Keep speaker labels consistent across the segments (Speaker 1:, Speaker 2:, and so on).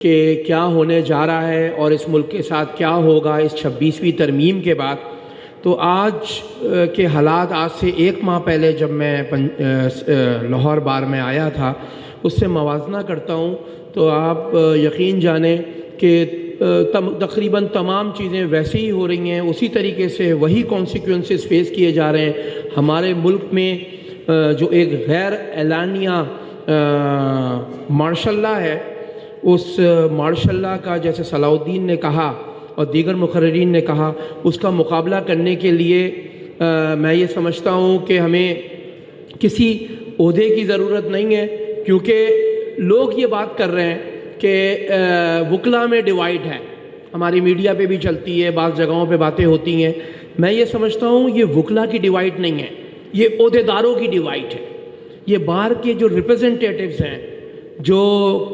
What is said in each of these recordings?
Speaker 1: کہ کیا ہونے جا رہا ہے اور اس ملک کے ساتھ کیا ہوگا اس 26ویں ترمیم کے بعد۔ تو آج کے حالات آج سے ایک ماہ پہلے جب میں لاہور بار میں آیا تھا اس سے موازنہ کرتا ہوں تو آپ یقین جانیں کہ تقریباً تمام چیزیں ویسے ہی ہو رہی ہیں، اسی طریقے سے وہی کانسیکوینسز فیس کیے جا رہے ہیں۔ ہمارے ملک میں جو ایک غیر اعلانیہ مارشل لا ہے، اس مارشل لا کا جیسے صلاح الدین نے کہا اور دیگر مقررین نے کہا، اس کا مقابلہ کرنے کے لیے میں یہ سمجھتا ہوں کہ ہمیں کسی عہدے کی ضرورت نہیں ہے، کیونکہ لوگ یہ بات کر رہے ہیں کہ وکلاء میں ڈیوائیڈ ہے، ہماری میڈیا پہ بھی چلتی ہے، بعض جگہوں پہ باتیں ہوتی ہیں۔ میں یہ سمجھتا ہوں یہ وکلاء کی ڈیوائیڈ نہیں ہے، یہ عہدیداروں کی ڈیوائیڈ ہے۔ یہ بار کے جو ریپرزنٹیٹیوز ہیں، جو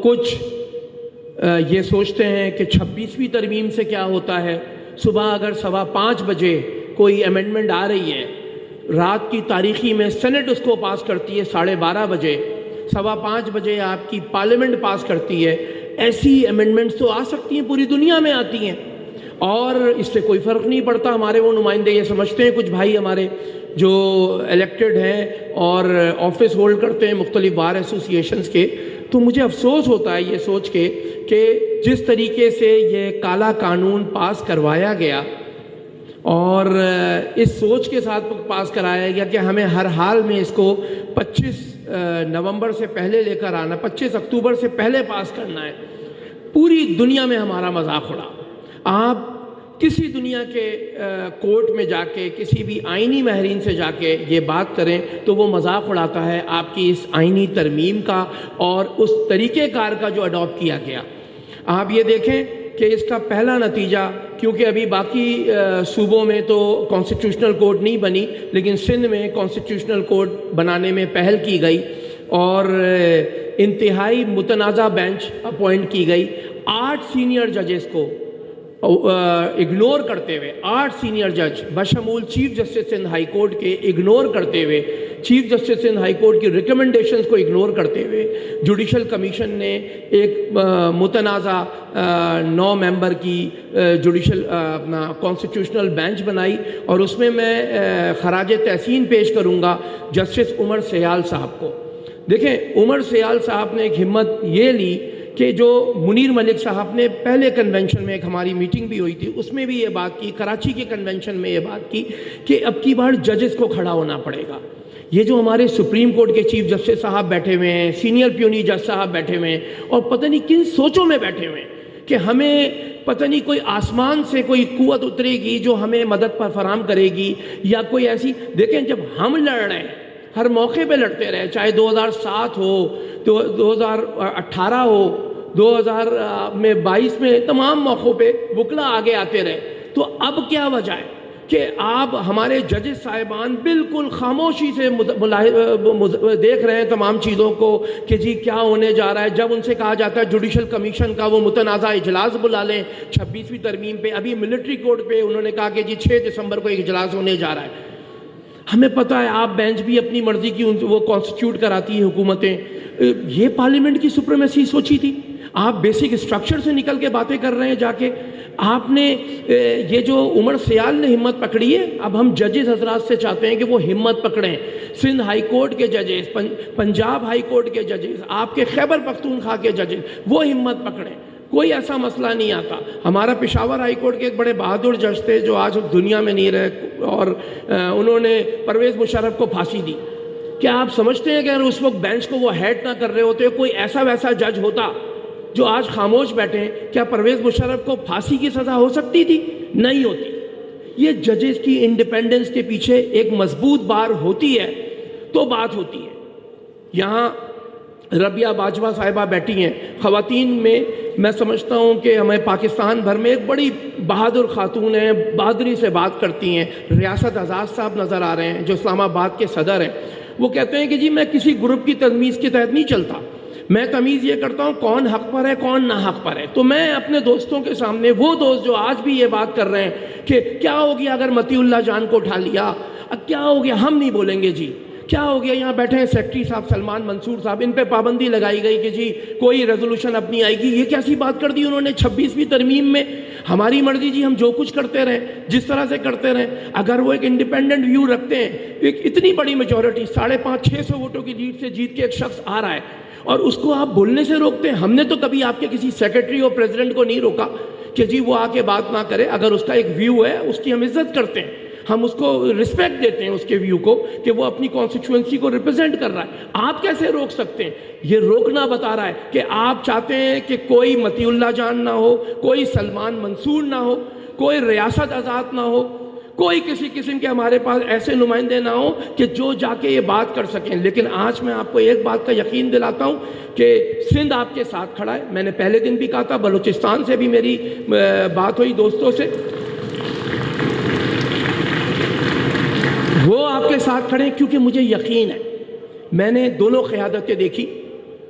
Speaker 1: کچھ یہ سوچتے ہیں کہ 26ویں ترمیم سے کیا ہوتا ہے، صبح اگر 5:15 بجے کوئی امینڈمنٹ آ رہی ہے، رات کی تاریخی میں سینٹ اس کو پاس کرتی ہے 12:30 بجے، 5:15 بجے آپ کی پارلیمنٹ پاس کرتی ہے، ایسی امینڈمنٹس تو آ سکتی ہیں، پوری دنیا میں آتی ہیں اور اس سے کوئی فرق نہیں پڑتا۔ ہمارے وہ نمائندے یہ سمجھتے ہیں، کچھ بھائی ہمارے جو الیکٹڈ ہیں اور آفس ہولڈ کرتے ہیں مختلف بار ایسوسیشنز کے، تو مجھے افسوس ہوتا ہے یہ سوچ کے کہ جس طریقے سے یہ کالا قانون پاس کروایا گیا اور اس سوچ کے ساتھ پاس کرایا گیا کہ ہمیں ہر حال میں اس کو 25 نومبر سے پہلے لے کر آنا، 25 اکتوبر سے پہلے پاس کرنا ہے، پوری دنیا میں ہمارا مذاق اڑا۔ آپ کسی دنیا کے کورٹ میں جا کے کسی بھی آئینی ماہرین سے جا کے یہ بات کریں تو وہ مذاق اڑاتا ہے آپ کی اس آئینی ترمیم کا اور اس طریقہ کار کا جو اڈاپٹ کیا گیا۔ آپ یہ دیکھیں کہ اس کا پہلا نتیجہ، کیونکہ ابھی باقی صوبوں میں تو کانسٹیٹیوشنل کورٹ نہیں بنی، لیکن سندھ میں کانسٹیٹیوشنل کورٹ بنانے میں پہل کی گئی اور انتہائی متنازع بینچ اپوائنٹ کی گئی۔ 8 سینئر ججز کو اگنور کرتے ہوئے، 8 سینئر جج بشمول chief justice Sindh high court کے اگنور کرتے ہوئے، chief justice Sindh high court کی ریکمنڈیشنز کو اگنور کرتے ہوئے، جوڈیشل کمیشن نے ایک متنازع 9 ممبر کی جوڈیشل اپنا کانسٹیٹیوشنل بینچ بنائی اور اس میں میں خراج تحسین پیش کروں گا جسٹس عمر سیال صاحب کو۔ دیکھیں، عمر سیال صاحب نے ایک ہمت یہ لی کہ جو منیر ملک صاحب نے پہلے کنونشن میں، ایک ہماری میٹنگ بھی ہوئی تھی، اس میں بھی یہ بات کی، کراچی کے کنونشن میں یہ بات کی کہ اب کی بار ججز کو کھڑا ہونا پڑے گا۔ یہ جو ہمارے سپریم کورٹ کے چیف جسٹس صاحب بیٹھے ہوئے ہیں، سینئر پیونی جج صاحب بیٹھے ہوئے ہیں اور پتہ نہیں کن سوچوں میں بیٹھے ہوئے ہیں کہ ہمیں پتہ نہیں کوئی آسمان سے کوئی قوت اترے گی جو ہمیں مدد پر فراہم کرے گی یا کوئی ایسی۔ دیکھیں، جب ہم لڑ رہے ہیں، ہر موقع پہ لڑتے رہے، چاہے 2007 ہو، 2018 ہو، 2022 میں، تمام موقعوں پہ وکلاء آگے آتے رہے، تو اب کیا وجہ ہے کہ آپ ہمارے ججز صاحبان بالکل خاموشی سے دیکھ رہے ہیں تمام چیزوں کو کہ جی کیا ہونے جا رہا ہے؟ جب ان سے کہا جاتا ہے جوڈیشل کمیشن کا وہ متنازع اجلاس بلا لیں 26ویں ترمیم پہ، ابھی ملٹری کورٹ پہ انہوں نے کہا کہ جی 6 دسمبر کو ایک اجلاس ہونے جا رہا ہے۔ ہمیں پتہ ہے آپ بینچ بھی اپنی مرضی کی وہ کانسٹیٹیوٹ کراتی ہیں حکومتیں، یہ پارلیمنٹ کی سپریمیسی سوچی تھی؟ آپ بیسک اسٹرکچر سے نکل کے باتیں کر رہے ہیں جا کے۔ آپ نے یہ جو عمر سیال نے ہمت پکڑی ہے، اب ہم ججز حضرات سے چاہتے ہیں کہ وہ ہمت پکڑیں، سندھ ہائی کورٹ کے ججز، پنجاب ہائی کورٹ کے ججز، آپ کے خیبر پختونخوا کے ججز، وہ ہمت پکڑیں، کوئی ایسا مسئلہ نہیں آتا۔ ہمارا پشاور ہائی کورٹ کے ایک بڑے بہادر جج تھے جو آج دنیا میں نہیں رہے اور انہوں نے پرویز مشرف کو پھانسی دی۔ کیا آپ سمجھتے ہیں کہ اگر اس وقت بینچ کو وہ ہیڈ نہ کر رہے ہوتے، کوئی ایسا ویسا جج ہوتا جو آج خاموش بیٹھے ہیں، کیا پرویز مشرف کو پھانسی کی سزا ہو سکتی تھی؟ نہیں ہوتی۔ یہ ججز کی انڈیپینڈنس کے پیچھے ایک مضبوط بار ہوتی ہے تو بات ہوتی ہے۔ یہاں ربیہ باجوہ صاحبہ بیٹھی ہیں، خواتین میں سمجھتا ہوں کہ ہمیں پاکستان بھر میں ایک بڑی بہادر خاتون ہیں، بہادری سے بات کرتی ہیں۔ ریاست آزاد صاحب نظر آ رہے ہیں جو اسلام آباد کے صدر ہیں، وہ کہتے ہیں کہ جی میں کسی گروپ کی تمیز کے تحت نہیں چلتا، میں تمیز یہ کرتا ہوں کون حق پر ہے کون نہ حق پر ہے۔ تو میں اپنے دوستوں کے سامنے، وہ دوست جو آج بھی یہ بات کر رہے ہیں کہ کیا ہو گیا اگر مطیع اللہ جان کو اٹھا لیا، کیا ہو گیا، ہم نہیں بولیں گے جی، کیا ہو گیا؟ یہاں بیٹھے ہیں سیکٹری صاحب سلمان منصور صاحب، ان پہ پابندی لگائی گئی کہ جی کوئی ریزولوشن اپنی آئے گی. یہ کیسی بات کر دی انہوں نے 26ویں ترمیم میں؟ ہماری مرضی جی، ہم جو کچھ کرتے رہیں، جس طرح سے کرتے رہیں. اگر وہ ایک انڈیپینڈنٹ ویو رکھتے ہیں، ایک اتنی بڑی میجورٹی 550-600 ووٹوں کی لیڈ سے جیت کے ایک شخص آ رہا ہے اور اس کو آپ بولنے سے روکتے ہیں. ہم نے تو کبھی آپ کے کسی سیکرٹری اور پریزیڈنٹ کو نہیں روکا کہ جی وہ آ کے بات نہ کرے. اگر اس کا ایک ویو ہے، اس کی ہم عزت کرتے ہیں، ہم اس کو رسپیکٹ دیتے ہیں اس کے ویو کو کہ وہ اپنی کانسٹیچوئنسی کو ریپرزینٹ کر رہا ہے. آپ کیسے روک سکتے ہیں؟ یہ روکنا بتا رہا ہے کہ آپ چاہتے ہیں کہ کوئی مطیع اللہ جان نہ ہو، کوئی سلمان منصور نہ ہو، کوئی ریاست آزاد نہ ہو، کوئی کسی قسم کے ہمارے پاس ایسے نمائندے نہ ہوں کہ جو جا کے یہ بات کر سکیں. لیکن آج میں آپ کو ایک بات کا یقین دلاتا ہوں کہ سندھ آپ کے ساتھ کھڑا ہے. میں نے پہلے دن بھی کہا تھا، بلوچستان سے بھی میری بات ہوئی دوستوں سے، وہ آپ کے ساتھ کھڑے ہیں کیونکہ مجھے یقین ہے. میں نے دونوں قیادتیں دیکھی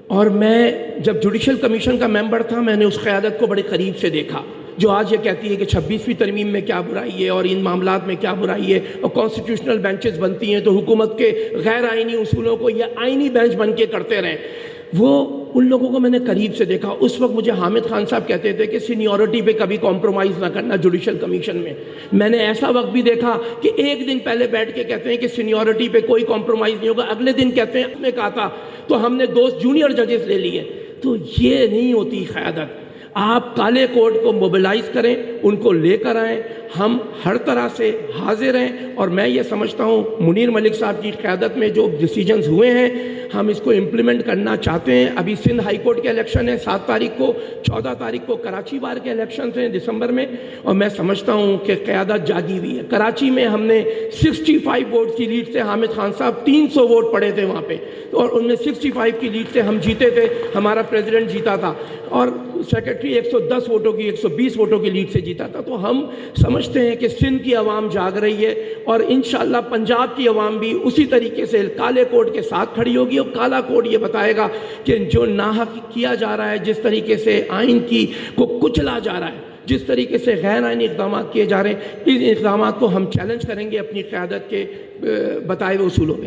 Speaker 1: اور میں جب جوڈیشل کمیشن کا ممبر تھا، میں نے اس قیادت کو بڑے قریب سے دیکھا جو آج یہ کہتی ہے کہ 26ویں ترمیم میں کیا برائی ہے اور ان معاملات میں کیا برائی ہے، اور کانسٹیٹیوشنل بینچز بنتی ہیں تو حکومت کے غیر آئینی اصولوں کو یہ آئینی بینچ بن کے کرتے رہیں. وہ ان لوگوں کو میں نے قریب سے دیکھا. اس وقت مجھے حامد خان صاحب کہتے تھے کہ سینیورٹی پہ کبھی کمپرومائز نہ کرنا جوڈیشل کمیشن میں. میں نے ایسا وقت بھی دیکھا کہ ایک دن پہلے بیٹھ کے کہتے ہیں کہ سینیورٹی پہ کوئی کمپرومائز نہیں ہوگا، اگلے دن کہتے ہیں نے کہا تھا تو ہم نے دوست جونیئر ججز لے لیے. تو یہ نہیں ہوتی قیادت. آپ کالے کوڈ کو موبلائز کریں، ان کو لے کر آئیں. ہم ہر طرح سے حاضر ہیں اور میں یہ سمجھتا ہوں منیر ملک صاحب کی قیادت میں جو ڈیسیجنز ہوئے ہیں ہم اس کو امپلیمنٹ کرنا چاہتے ہیں. ابھی سندھ ہائی کورٹ کے الیکشن ہے 7 تاریخ کو، 14 تاریخ کو کراچی بار کے الیکشنز ہیں دسمبر میں، اور میں سمجھتا ہوں کہ قیادت جاگی ہوئی ہے. کراچی میں ہم نے 65 ووٹ کی لیڈ سے، حامد خان صاحب 300 ووٹ پڑے تھے وہاں پہ، اور ان میں 65 کی لیڈ سے ہم جیتے تھے، ہمارا پریزیڈنٹ جیتا تھا، اور سیکرٹری 110 ووٹوں کی 120 ووٹوں کی لیڈ سے جیتا تھا. تو ہم سمجھتے ہیں کہ سندھ کی عوام جاگ رہی ہے اور انشاءاللہ پنجاب کی عوام بھی اسی طریقے سے کالے کوڈ کے ساتھ کھڑی ہوگی. اور کالا کوڈ یہ بتائے گا کہ جو ناحق کیا جا رہا ہے، جس طریقے سے آئین کی کو کچلا جا رہا ہے، جس طریقے سے غیر آئینی اقدامات کیے جا رہے ہیں، ان اقدامات کو ہم چیلنج کریں گے اپنی قیادت کے بتائے ہوئے اصولوں میں.